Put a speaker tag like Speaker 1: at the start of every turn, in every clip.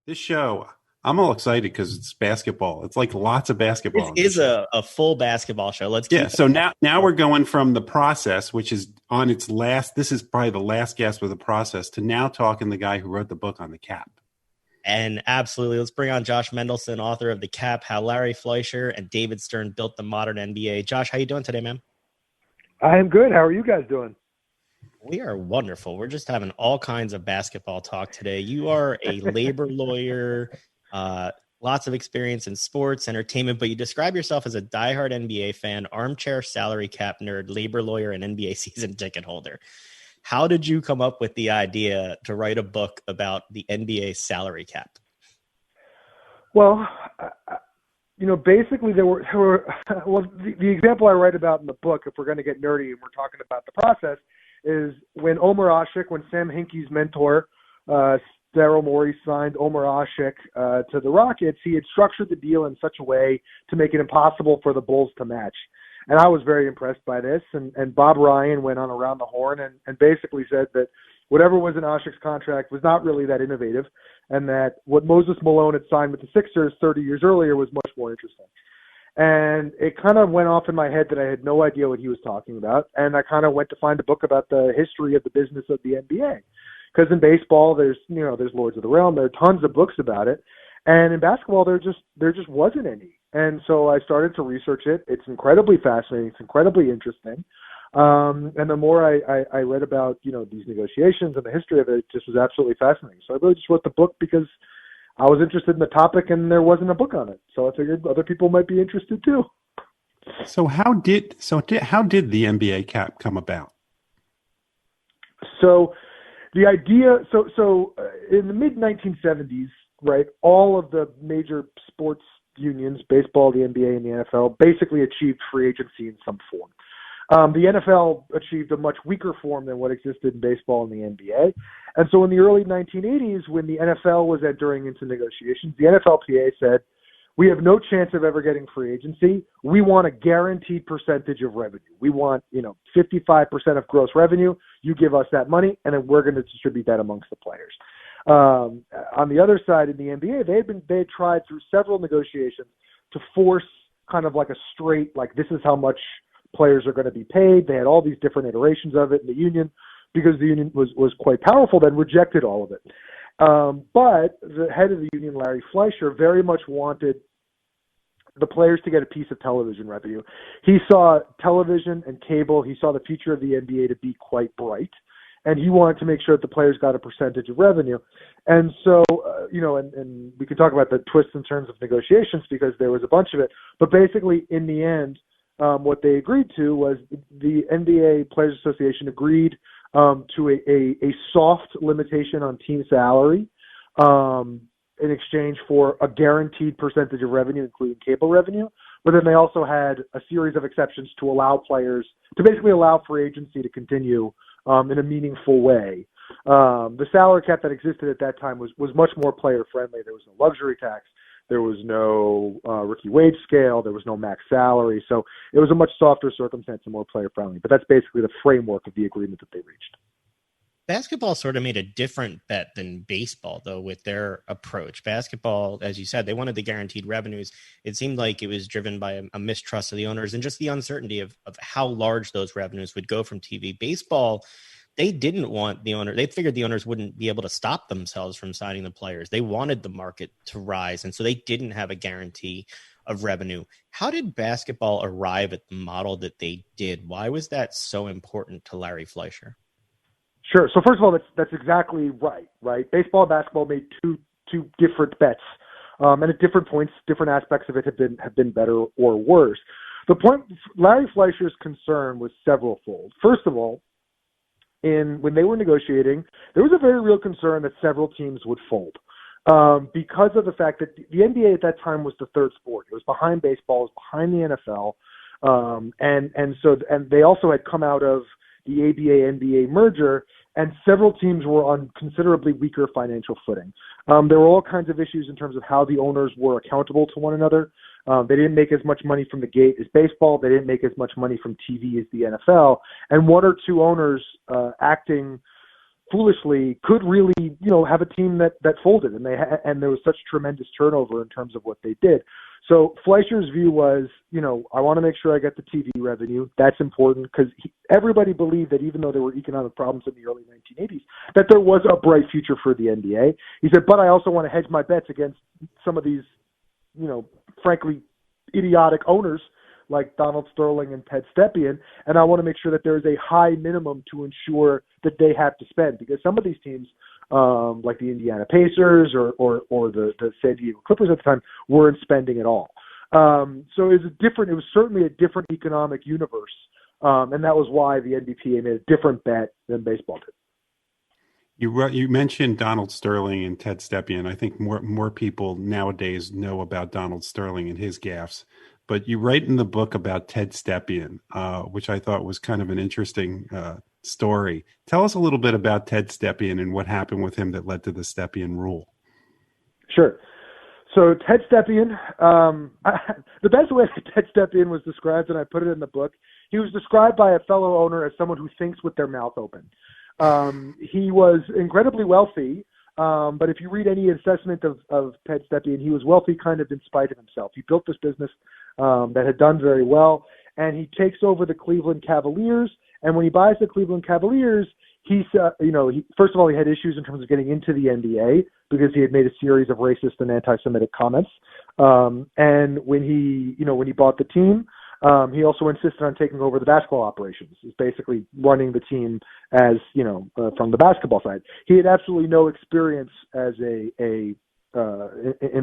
Speaker 1: This show, I'm all excited because it's basketball. It's like lots of basketball
Speaker 2: This
Speaker 1: on this
Speaker 2: is
Speaker 1: show.
Speaker 2: a full basketball show. Let's
Speaker 1: Yeah.
Speaker 2: keep
Speaker 1: So
Speaker 2: it.
Speaker 1: now we're going from the process, which is on its last. This is probably the last gasp of the process, to now talking the guy who wrote the book on the cap.
Speaker 2: And absolutely, let's bring on Josh Mendelsohn, author of The Cap: How Larry Fleisher and David Stern Built the Modern NBA. Josh, how you doing today, man?
Speaker 3: I am good. How are you guys doing?
Speaker 2: We are wonderful. We're just having all kinds of basketball talk today. You are a labor lawyer, lots of experience in sports, entertainment, but you describe yourself as a diehard NBA fan, armchair salary cap nerd, labor lawyer, and NBA season ticket holder. How did you come up with the idea to write a book about the NBA salary cap?
Speaker 3: Well, basically there were well, the example I write about in the book, if we're going to get nerdy and we're talking about the process, is when when Sam Hinkie's mentor, Daryl Morey, signed Omer Ashik to the Rockets, he had structured the deal in such a way to make it impossible for the Bulls to match. And I was very impressed by this. And Bob Ryan went on Around the Horn and basically said that whatever was in Ashik's contract was not really that innovative, and that what Moses Malone had signed with the Sixers 30 years earlier was much more interesting. And it kind of went off in my head that I had no idea what he was talking about. And I kind of went to find a book about the history of the business of the NBA. Because in baseball, there's Lords of the Realm. There are tons of books about it. And in basketball, there just wasn't any. And so I started to research it. It's incredibly fascinating. It's incredibly interesting. And the more I read about, these negotiations and the history of it, it just was absolutely fascinating. So I really just wrote the book because I was interested in the topic and there wasn't a book on it. So I figured other people might be interested too.
Speaker 1: So how did the NBA cap come about?
Speaker 3: So the idea, in the mid 1970s, right, all of the major sports unions, baseball, the NBA, and the NFL, basically achieved free agency in some form. The NFL achieved a much weaker form than what existed in baseball and the NBA. And so in the early 1980s, when the NFL was entering into negotiations, the NFLPA said, we have no chance of ever getting free agency. We want a guaranteed percentage of revenue. We want, 55% of gross revenue. You give us that money, and then we're going to distribute that amongst the players. On the other side, in the NBA, they had tried through several negotiations to force kind of like a straight, like this is how much players are going to be paid. They had all these different iterations of it, and the union, because the union was quite powerful, then rejected all of it. But the head of the union, Larry Fleisher, very much wanted the players to get a piece of television revenue. He saw television and cable. He saw the future of the NBA to be quite bright, and he wanted to make sure that the players got a percentage of revenue. And so, and we can talk about the twists and turns of negotiations because there was a bunch of it. But basically, in the end, what they agreed to was the NBA Players Association agreed to a soft limitation on team salary in exchange for a guaranteed percentage of revenue, including cable revenue. But then they also had a series of exceptions to allow players to basically allow free agency to continue in a meaningful way. The salary cap that existed at that time was much more player friendly. There was no luxury tax. There was no rookie wage scale. There was no max salary. So it was a much softer circumstance and more player friendly. But that's basically the framework of the agreement that they reached.
Speaker 2: Basketball sort of made a different bet than baseball, though, with their approach. Basketball, as you said, they wanted the guaranteed revenues. It seemed like it was driven by a mistrust of the owners and just the uncertainty of how large those revenues would go from TV. Baseball, they didn't want the owner. They figured the owners wouldn't be able to stop themselves from signing the players. They wanted the market to rise, and so they didn't have a guarantee of revenue. How did basketball arrive at the model that they did? Why was that so important to Larry Fleisher?
Speaker 3: Sure. So first of all, that's exactly right? Baseball and basketball made two different bets, and at different points, different aspects of it have been better or worse. The point, Larry Fleischer's concern was several-fold. First of all, when they were negotiating, there was a very real concern that several teams would fold because of the fact that the NBA at that time was the third sport. It was behind baseball, it was behind the NFL, and they also had come out of the ABA-NBA merger, and several teams were on considerably weaker financial footing. There were all kinds of issues in terms of how the owners were accountable to one another. They didn't make as much money from the gate as baseball. They didn't make as much money from TV as the NFL. And one or two owners acting foolishly could really, have a team that folded, and and there was such tremendous turnover in terms of what they did. So Fleischer's view was, I want to make sure I get the TV revenue. That's important because everybody believed that even though there were economic problems in the early 1980s, that there was a bright future for the NBA. He said, but I also want to hedge my bets against some of these, frankly, idiotic owners like Donald Sterling and Ted Stepien, and I want to make sure that there is a high minimum to ensure that they have to spend, because some of these teams, like the Indiana Pacers or the San Diego Clippers at the time, weren't spending at all. So it was certainly a different economic universe, and that was why the NBPA made a different bet than baseball did.
Speaker 1: You mentioned Donald Sterling and Ted Stepien. I think more people nowadays know about Donald Sterling and his gaffes. But you write in the book about Ted Stepien, which I thought was kind of an interesting story. Tell us a little bit about Ted Stepien and what happened with him that led to the Stepien rule.
Speaker 3: Sure. So Ted Stepien, the best way Ted Stepien was described, and I put it in the book, he was described by a fellow owner as someone who thinks with their mouth open. He was incredibly wealthy. But if you read any assessment of Ted Stepien, he was wealthy kind of in spite of himself. He built this business that had done very well, and he takes over the Cleveland Cavaliers. And when he buys the Cleveland Cavaliers, first of all, he had issues in terms of getting into the NBA because he had made a series of racist and anti-Semitic comments. And when he bought the team, he also insisted on taking over the basketball operations. He's basically running the team as, from the basketball side. He had absolutely no experience as in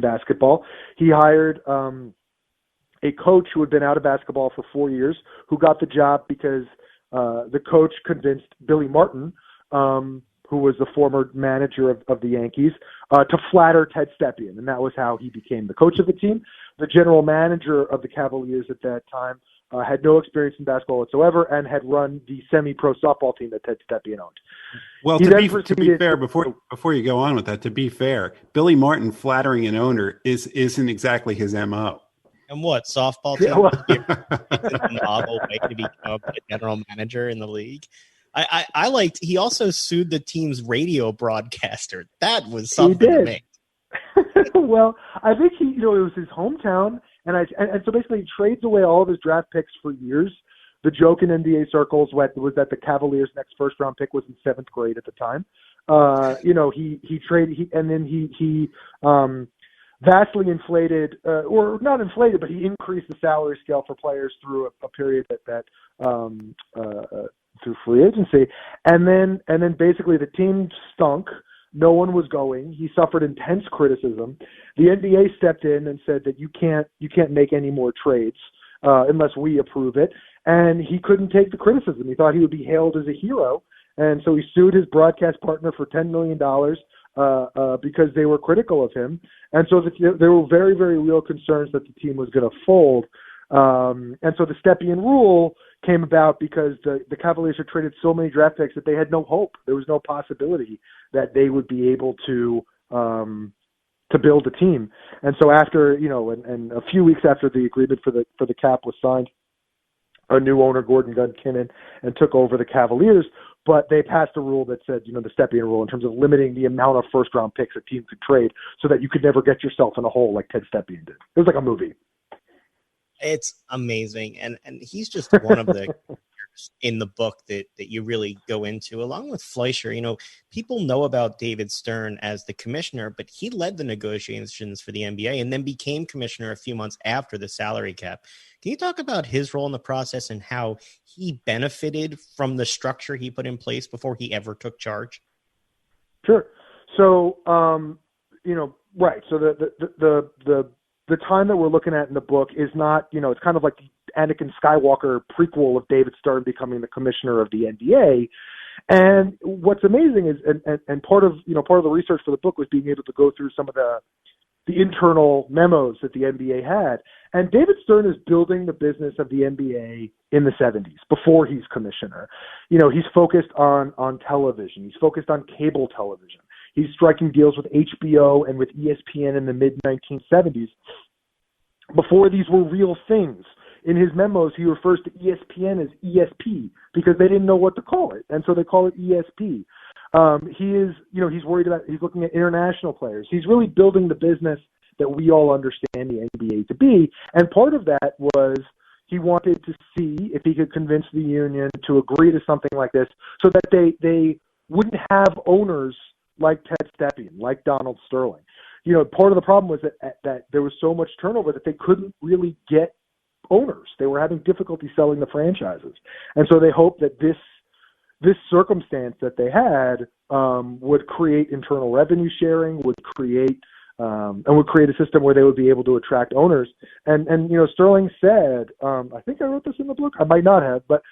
Speaker 3: basketball. He hired a coach who had been out of basketball for 4 years, who got the job because the coach convinced Billy Martin, who was the former manager of the Yankees, to flatter Ted Stepien, and that was how he became the coach of the team. The general manager of the Cavaliers at that time had no experience in basketball whatsoever and had run the semi-pro softball team that Ted Stepien owned.
Speaker 1: Well, to be fair, before you go on with that, to be fair, Billy Martin flattering an owner isn't exactly his MO.
Speaker 2: And what, softball team? A novel way to become a general manager in the league. I liked. He also sued the team's radio broadcaster. That was something to me.
Speaker 3: Well, I think it was his hometown, and so basically he trades away all of his draft picks for years. The joke in NBA circles was that the Cavaliers' next first round pick was in 7th grade at the time. He traded, and then he vastly inflated, or not inflated, but he increased the salary scale for players through a period that through free agency, and then basically the team stunk. No one was going. He suffered intense criticism. The NBA stepped in and said that you can't make any more trades unless we approve it, and he couldn't take the criticism. He thought he would be hailed as a hero, and so he sued his broadcast partner for $10 million because they were critical of him, and so there were very, very real concerns that the team was going to fold. And so the Stepien rule came about because the Cavaliers had traded so many draft picks that they had no hope. There was no possibility that they would be able to build a team. And so after, and a few weeks after the agreement for the cap was signed, a new owner, Gordon Gunn Kinnan, and took over the Cavaliers. But they passed a rule that said, the Stepien rule, in terms of limiting the amount of first-round picks a team could trade so that you could never get yourself in a hole like Ted Stepien did. It was like a movie.
Speaker 2: It's amazing. And he's just one of the characters in the book that you really go into, along with Fleischer. People know about David Stern as the commissioner, but he led the negotiations for the NBA and then became commissioner a few months after the salary cap. Can you talk about his role in the process and how he benefited from the structure he put in place before he ever took charge?
Speaker 3: Sure. So, right. So the time that we're looking at in the book is not, it's kind of like the Anakin Skywalker prequel of David Stern becoming the commissioner of the NBA. And what's amazing is, and part of the research for the book was being able to go through some of the internal memos that the NBA had. And David Stern is building the business of the NBA in the 70s before he's commissioner. He's focused on television. He's focused on cable television. He's striking deals with HBO and with ESPN in the mid-1970s before these were real things. In his memos, he refers to ESPN as ESP because they didn't know what to call it, and so they call it ESP. He is, he's worried about, he's looking at international players. He's really building the business that we all understand the NBA to be. And part of that was he wanted to see if he could convince the union to agree to something like this so that they wouldn't have owners like Ted Stepien, like Donald Sterling. Part of the problem was that there was so much turnover that they couldn't really get owners. They were having difficulty selling the franchises. And so they hoped that this circumstance that they had would create internal revenue sharing, would create a system where they would be able to attract owners. And Sterling said, I think I wrote this in the book, I might not have, but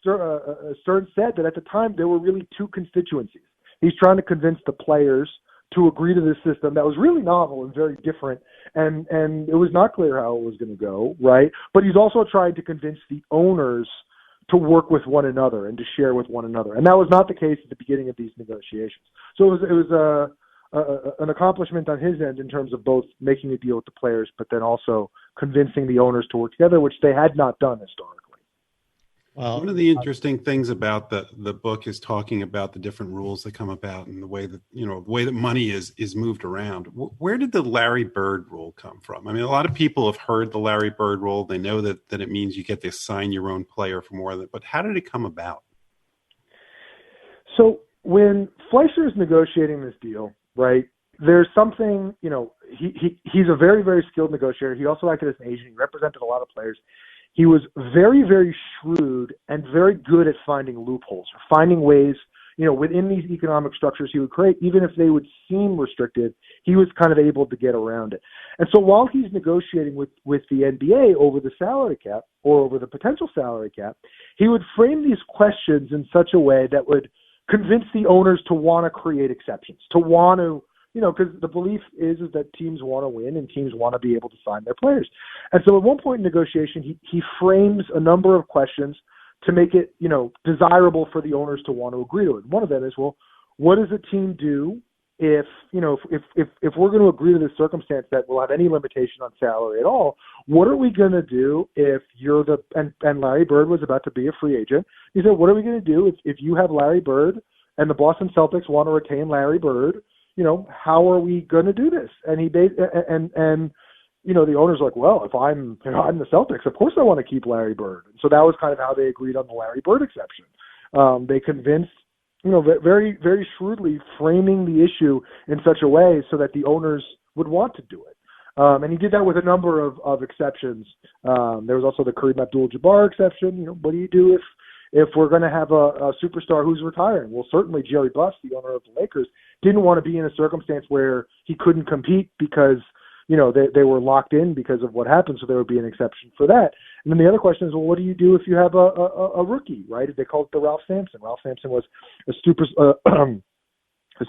Speaker 3: Stern said that at the time there were really two constituencies. He's trying to convince the players to agree to this system that was really novel and very different, and it was not clear how it was going to go, right? But he's also trying to convince the owners to work with one another and to share with one another. And that was not the case at the beginning of these negotiations. So it was an accomplishment on his end in terms of both making a deal with the players, but then also convincing the owners to work together, which they had not done historically.
Speaker 1: Well, one of the interesting things about the book is talking about the different rules that come about and the way that money is moved around. Where did the Larry Bird rule come from? I mean, a lot of people have heard the Larry Bird rule. They know that it means you get to sign your own player for more than, but how did it come about?
Speaker 3: So when Fleisher is negotiating this deal, right, there's something, he's a very, very skilled negotiator. He also acted as an agent. He represented a lot of players. He was very, very shrewd and very good at finding loopholes, or finding ways, within these economic structures he would create, even if they would seem restricted, he was kind of able to get around it. And so while he's negotiating with the NBA over the salary cap or over the potential salary cap, he would frame these questions in such a way that would convince the owners to want to create exceptions, to want to, because the belief is that teams want to win and teams want to be able to sign their players. And so at one point in negotiation, he frames a number of questions to make it, desirable for the owners to want to agree to it. One of them is, well, what does a team do if we're going to agree to this circumstance that will have any limitation on salary at all? What are we going to do if you're and Larry Bird was about to be a free agent? He said, what are we going to do if you have Larry Bird and the Boston Celtics want to retain Larry Bird? How are we going to do this? And the owner's like, well, if I'm the Celtics, of course I want to keep Larry Bird. And so that was kind of how they agreed on the Larry Bird exception. They convinced, very, very shrewdly framing the issue in such a way so that the owners would want to do it. And he did that with a number of exceptions. There was also the Kareem Abdul-Jabbar exception. What do you do if we're going to have a superstar who's retiring? Well, certainly Jerry Buss, the owner of the Lakers, didn't want to be in a circumstance where he couldn't compete because, they were locked in because of what happened, so there would be an exception for that. And then the other question is, well, what do you do if you have a rookie, right? They called it the Ralph Sampson. Ralph Sampson was a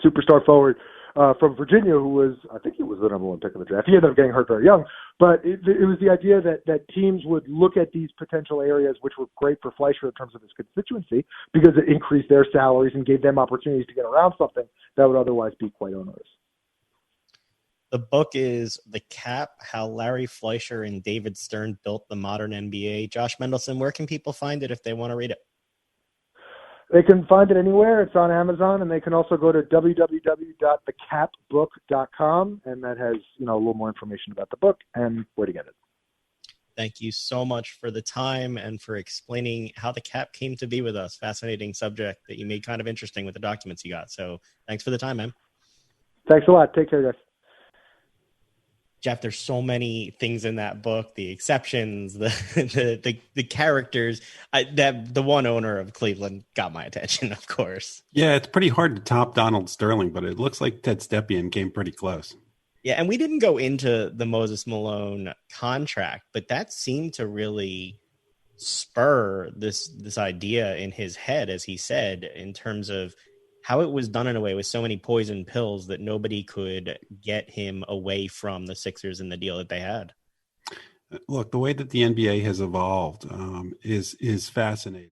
Speaker 3: superstar forward from Virginia who was, I think he was the number one pick of the draft. He ended up getting hurt very young. But it was the idea that teams would look at these potential areas, which were great for Fleischer in terms of his constituency, because it increased their salaries and gave them opportunities to get around something that would otherwise be quite onerous.
Speaker 2: The book is The Cap, How Larry Fleischer and David Stern Built the Modern NBA. Josh Mendelsohn, where can people find it if they want to read it?
Speaker 3: They can find it anywhere. It's on Amazon, and they can also go to www.thecapbook.com, and that has a little more information about the book and where to get it.
Speaker 2: Thank you so much for the time and for explaining how the cap came to be with us. Fascinating subject that you made kind of interesting with the documents you got. So thanks for the time, man.
Speaker 3: Thanks a lot. Take care, guys.
Speaker 2: Jeff, there's so many things in that book, the exceptions, the characters. That the one owner of Cleveland got my attention, of course.
Speaker 1: Yeah, it's pretty hard to top Donald Sterling, but it looks like Ted Stepien came pretty close.
Speaker 2: Yeah, and we didn't go into the Moses Malone contract, but that seemed to really spur this idea in his head, as he said, in terms of how it was done in a way with so many poison pills that nobody could get him away from the Sixers and the deal that they had.
Speaker 1: Look, the way that the NBA has evolved is fascinating.